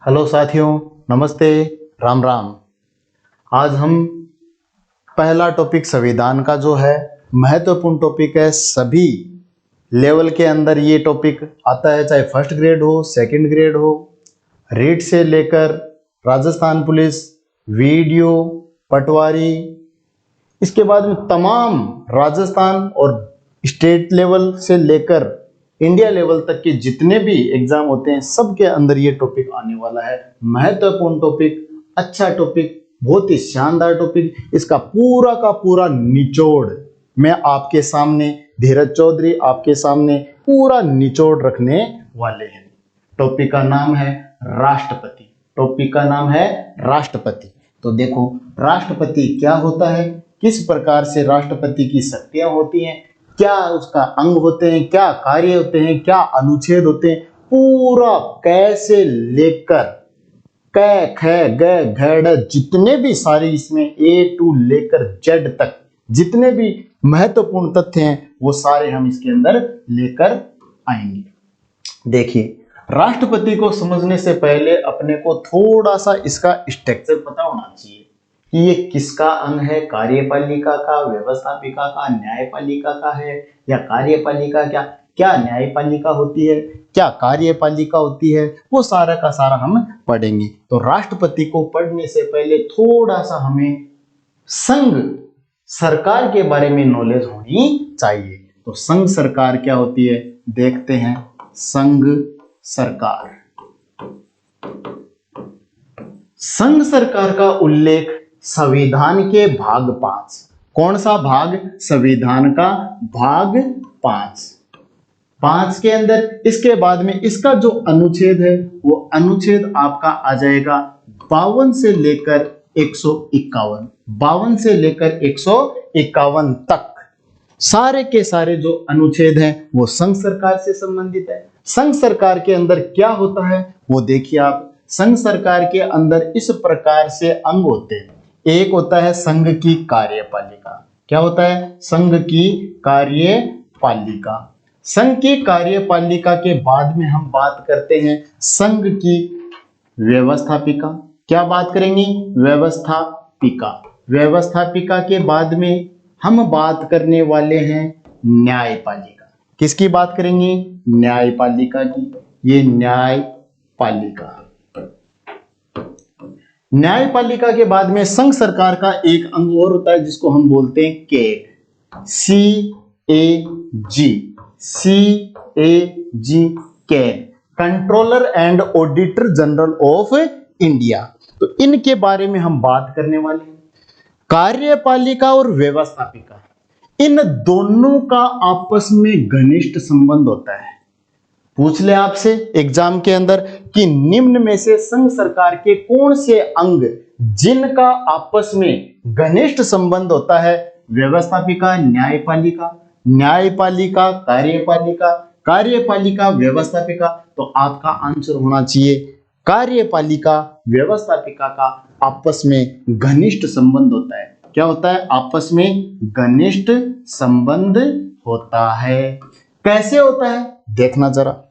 Hello साथियों, नमस्ते, राम राम। आज हम पहला टॉपिक संविधान का जो है महत्वपूर्ण टॉपिक है। सभी लेवल के अंदर ये टॉपिक आता है, चाहे फर्स्ट ग्रेड हो, सेकंड ग्रेड हो। रीट से लेकर राजस्थान पुलिस, वीडियो, पटवारी, इसके बाद में तमाम राजस्थान और स्टेट लेवल से लेकर इंडिया लेवल तक के जितने भी एग्जाम होते हैं सबके अंदर ये टॉपिक आने वाला है। महत्वपूर्ण टॉपिक, अच्छा टॉपिक, बहुत ही शानदार टॉपिक। इसका पूरा का पूरा निचोड़ मैं आपके सामने, धीरज चौधरी आपके सामने पूरा निचोड़ रखने वाले हैं। टॉपिक का नाम है राष्ट्रपति। टॉपिक का नाम है राष्ट्रपति। तो देखो, राष्ट्रपति क्या होता है, किस प्रकार से राष्ट्रपति की शक्तियां होती हैं, क्या उसका अंग होते हैं, क्या कार्य होते हैं, क्या अनुच्छेद होते हैं, पूरा कैसे लेकर क ख ग घ ड़ जितने भी सारे इसमें ए टू लेकर जेड तक जितने भी महत्वपूर्ण तथ्य हैं वो सारे हम इसके अंदर लेकर आएंगे। देखिए, राष्ट्रपति को समझने से पहले अपने को थोड़ा सा इसका स्ट्रक्चर पता होना चाहिए कि ये किसका अंग है, कार्यपालिका का, व्यवस्थापिका का, न्यायपालिका का है या कार्यपालिका। क्या क्या न्यायपालिका होती है, क्या कार्यपालिका होती है, वो सारा का सारा हम पढ़ेंगे। तो राष्ट्रपति को पढ़ने से पहले थोड़ा सा हमें संघ सरकार के बारे में नॉलेज होनी चाहिए। तो संघ सरकार क्या होती है, देखते हैं। संघ सरकार, संघ सरकार का उल्लेख संविधान के भाग 5। कौन सा भाग? संविधान का भाग 5 के अंदर। इसके बाद में इसका जो अनुच्छेद है वो अनुच्छेद आपका आ जाएगा 52 से लेकर 151। 52 से लेकर 151 तक सारे के सारे जो अनुच्छेद हैं वो संघ सरकार से संबंधित है। संघ सरकार के अंदर क्या होता है वो देखिए आप। संघ सरकार के अंदर इस प्रकार से अंग होते हैं। एक होता है संघ की कार्यपालिका। क्या होता है? संघ की कार्यपालिका। संघ की कार्यपालिका के बाद में हम बात करते हैं संघ की व्यवस्थापिका। क्या बात करेंगे? व्यवस्थापिका। व्यवस्थापिका के बाद में हम बात करने वाले हैं न्यायपालिका। किसकी बात करेंगे? न्यायपालिका की। ये न्यायपालिका। न्यायपालिका के बाद में संघ सरकार का एक अंग और होता है जिसको हम बोलते हैं CAG. CAG, CAG, controller and auditor general of India. तो इनके बारे में हम बात करने वाले हैं। कार्यपालिका और व्यवस्थापिका, इन दोनों का आपस में घनिष्ठ संबंध होता है। पूछ ले आपसे एग्जाम के अंदर कि निम्न में से संघ सरकार के कौन से अंग जिनका आपस में घनिष्ठ संबंध होता है? व्यवस्थापिका, न्यायपालिका, न्यायपालिका कार्यपालिका, कार्यपालिका व्यवस्थापिका। तो आपका आंसर होना चाहिए कार्यपालिका व्यवस्थापिका का आपस में घनिष्ठ संबंध होता है। क्या होता है? आपस में घनिष्ठ संबंध होता है। कैसे होता है देखना जरा।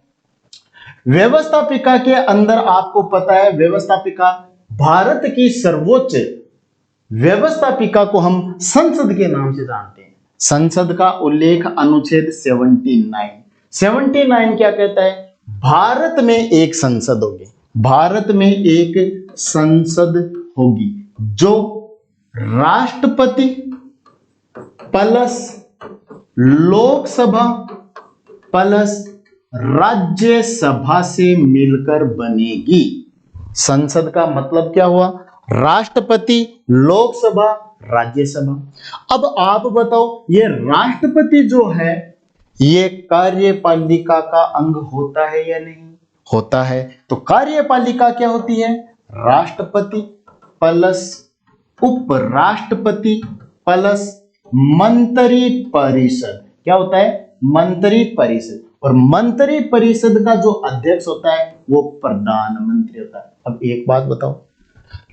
व्यवस्थापिका के अंदर आपको पता है, व्यवस्थापिका भारत की सर्वोच्च व्यवस्थापिका को हम संसद के नाम से जानते हैं। संसद का उल्लेख अनुच्छेद 79 क्या कहता है? भारत में एक संसद होगी। भारत में एक संसद होगी जो राष्ट्रपति प्लस लोकसभा प्लस राज्यसभा से मिलकर बनेगी। संसद का मतलब क्या हुआ? राष्ट्रपति, लोकसभा, राज्यसभा। अब आप बताओ, ये राष्ट्रपति जो है ये कार्यपालिका का अंग होता है या नहीं? होता है। तो कार्यपालिका क्या होती है? राष्ट्रपति प्लस उपराष्ट्रपति प्लस मंत्री परिषद। क्या होता है? मंत्री परिषद। और मंत्री परिषद का जो अध्यक्ष होता है वो प्रधानमंत्री होता है। अब एक बात बताओ,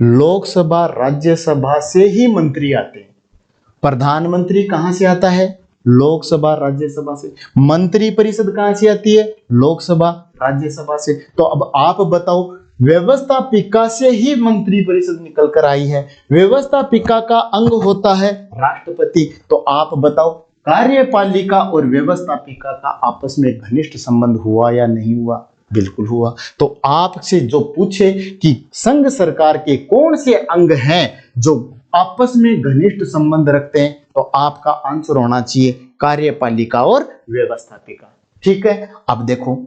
लोकसभा राज्यसभा से ही मंत्री आते हैं, प्रधानमंत्री कहां से आता है? लोकसभा राज्यसभा से। मंत्री परिषद कहां से आती है? लोकसभा राज्यसभा से। तो अब आप बताओ, व्यवस्थापिका से ही मंत्री परिषद निकल कर आई है। व्यवस्थापिका का अंग होता है राष्ट्रपति। तो आप बताओ, कार्यपालिका और व्यवस्थापिका का आपस में घनिष्ठ संबंध हुआ या नहीं हुआ? बिल्कुल हुआ। तो आपसे जो पूछे कि संघ सरकार के कौन से अंग हैं जो आपस में घनिष्ठ संबंध रखते हैं, तो आपका आंसर होना चाहिए कार्यपालिका और व्यवस्थापिका। ठीक है, अब देखो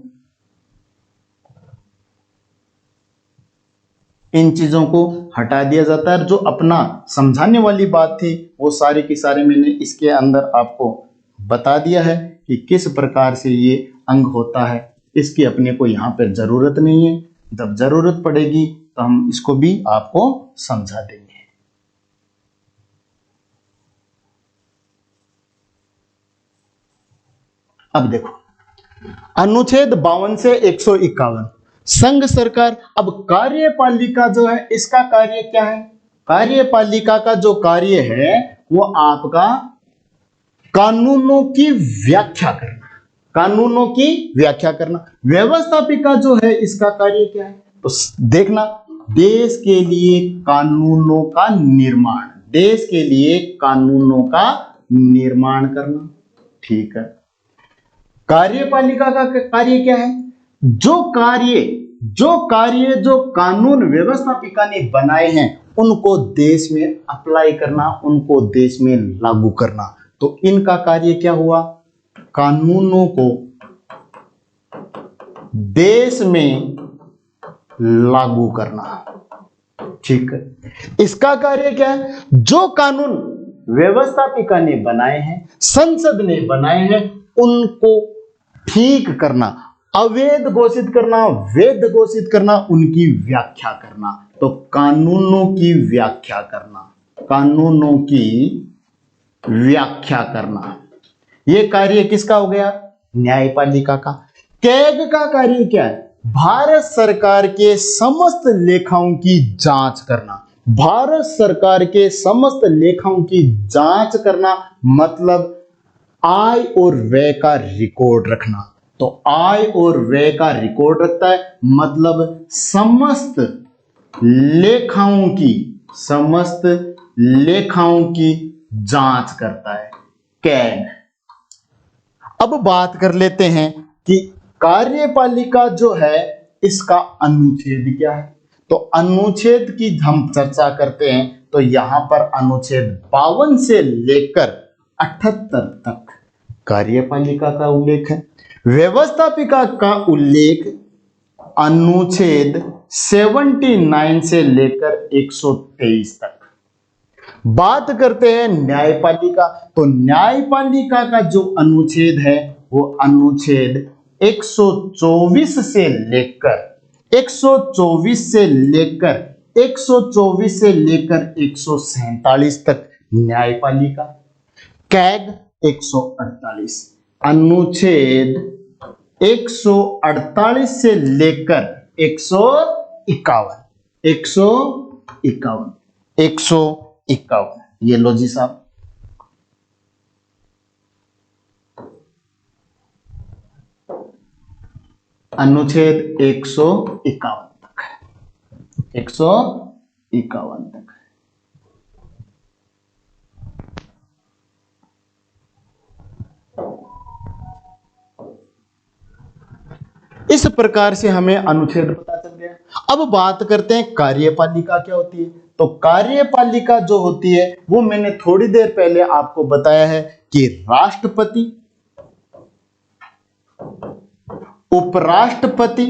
इन चीजों को हटा दिया जाता है। जो अपना समझाने वाली बात थी वो सारी की सारी मैंने इसके अंदर आपको बता दिया है कि किस प्रकार से ये अंग होता है। इसकी अपने को यहाँ पर जरूरत नहीं है, जब जरूरत पड़ेगी तो हम इसको भी आपको समझा देंगे। अब देखो अनुच्छेद 52 से 151 संघ सरकार। अब कार्यपालिका जो है इसका कार्य क्या है? कार्यपालिका का जो कार्य है वो आपका कानूनों की व्याख्या करना, कानूनों की व्याख्या करना। व्यवस्थापिका जो है इसका कार्य क्या है? तो देखना, देश के लिए कानूनों का निर्माण, देश के लिए कानूनों का निर्माण करना। ठीक है, कार्यपालिका का कार्य क्या है? जो कार्य जो कानून व्यवस्थापिका ने बनाए हैं उनको देश में अप्लाई करना, उनको देश में लागू करना। तो इनका कार्य क्या हुआ? कानूनों को देश में लागू करना। ठीक है, इसका कार्य क्या है? जो कानून व्यवस्थापिका ने बनाए हैं, संसद ने बनाए हैं, उनको ठीक करना, अवैध घोषित करना, वैध घोषित करना, उनकी व्याख्या करना। तो कानूनों की व्याख्या करना, कानूनों की व्याख्या करना, यह कार्य किसका हो गया? न्यायपालिका का। कैग का कार्य क्या है? भारत सरकार के समस्त लेखाओं की जांच करना। भारत सरकार के समस्त लेखाओं की जांच करना मतलब आय और व्यय का रिकॉर्ड रखना। तो आय और व्यय का रिकॉर्ड रखता है मतलब समस्त लेखाओं की जांच करता है कैग। अब बात कर लेते हैं कि कार्यपालिका जो है इसका अनुच्छेद क्या है। तो अनुच्छेद की हम चर्चा करते हैं तो यहां पर अनुच्छेद 52 से लेकर 78 तक कार्यपालिका का उल्लेख है। व्यवस्थापिका का उल्लेख अनुच्छेद 79 से लेकर 123 तक। बात करते हैं न्यायपालिका, तो न्यायपालिका का जो अनुच्छेद है वो अनुच्छेद 124 से लेकर 147 तक न्यायपालिका। कैग 148, अनुच्छेद 148 से लेकर 151 ये लो जी साहब। अनुच्छेद 151 तक है, 151 तक है। इस प्रकार से हमें अनुच्छेद पता चल गया। अब बात करते हैं कार्यपालिका क्या होती है। तो कार्यपालिका जो होती है वो मैंने थोड़ी देर पहले आपको बताया है कि राष्ट्रपति, उपराष्ट्रपति,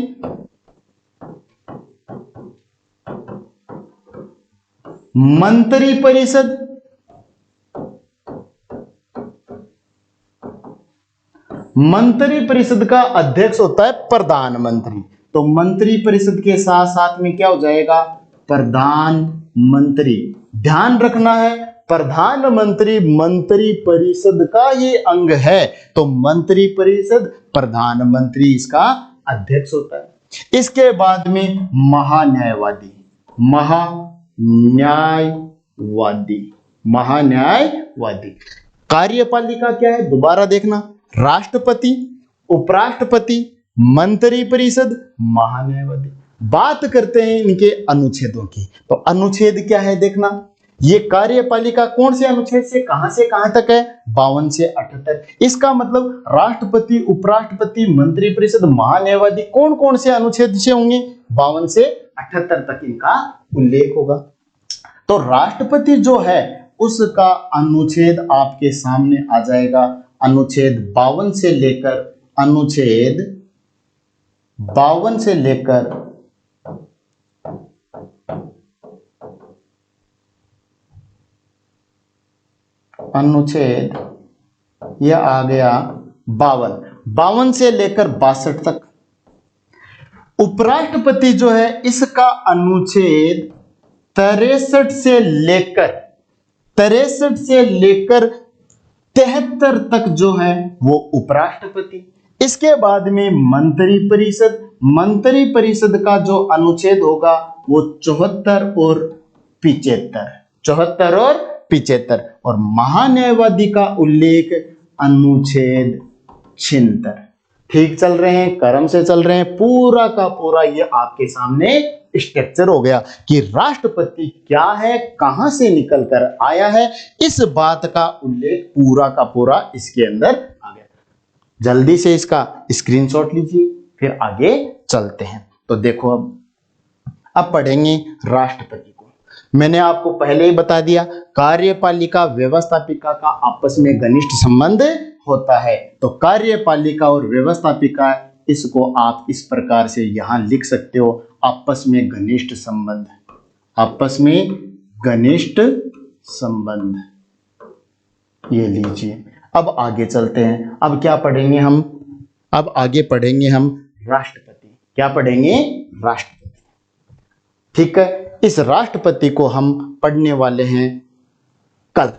मंत्रिपरिषद, मंत्रिपरिषद का अध्यक्ष होता है प्रधानमंत्री। तो मंत्रिपरिषद के साथ साथ में क्या हो जाएगा? प्रधानमंत्री। ध्यान रखना है प्रधानमंत्री मंत्रिपरिषद का ये अंग है। तो मंत्रिपरिषद, प्रधानमंत्री इसका अध्यक्ष होता है। इसके बाद में महान्यायवादी, महान्यायवादी। कार्यपालिका क्या है दोबारा देखना, राष्ट्रपति, उपराष्ट्रपति, मंत्रिपरिषद, महान्यायवादी। बात करते हैं इनके अनुच्छेदों की। तो अनुच्छेद क्या है देखना, ये कार्यपालिका कौन से अनुच्छेद से कहां तक है, 52 से 78। इसका मतलब राष्ट्रपति, उपराष्ट्रपति, मंत्रिपरिषद, महान्यायवादी कौन कौन से अनुच्छेद से होंगे, 52 से 78 तक इनका उल्लेख होगा। तो राष्ट्रपति जो है उसका अनुच्छेद आपके सामने आ जाएगा, अनुच्छेद 52 से लेकर अनुच्छेद 52 यह आ गया 52 से लेकर 62 तक। उपराष्ट्रपति जो है इसका अनुच्छेद 63 से लेकर 73 तक जो है वो उपराष्ट्रपति। इसके बाद में मंत्रिपरिषद का जो अनुच्छेद होगा वो 74 और 75 और महान्यायवादी का उल्लेख अनुच्छेद 76। ठीक चल रहे हैं, क्रम से चल रहे हैं, पूरा का पूरा ये आपके सामने स्ट्रक्चर हो गया कि राष्ट्रपति क्या है, कहां से निकल कर आया है, इस बात का उल्लेख पूरा का पूरा इसके अंदर आ गया। जल्दी से इसका स्क्रीनशॉट लीजिए, फिर आगे चलते हैं। तो देखो अब पढ़ेंगे राष्ट्रपति को। मैंने आपको पहले ही बता दिया, कार्यपालिका व्यवस्थापिका का आपस में घनिष्ठ संबंध होता है। तो कार्यपालिका और व्यवस्थापिका, इसको आप इस प्रकार से यहां लिख सकते हो, आपस में घनिष्ठ संबंध, आपस में घनिष्ठ संबंध, ये लीजिए। अब आगे चलते हैं। अब क्या पढ़ेंगे हम, अब आगे पढ़ेंगे हम राष्ट्रपति। क्या पढ़ेंगे, राष्ट्रपति। ठीक है, इस राष्ट्रपति को हम पढ़ने वाले हैं कल।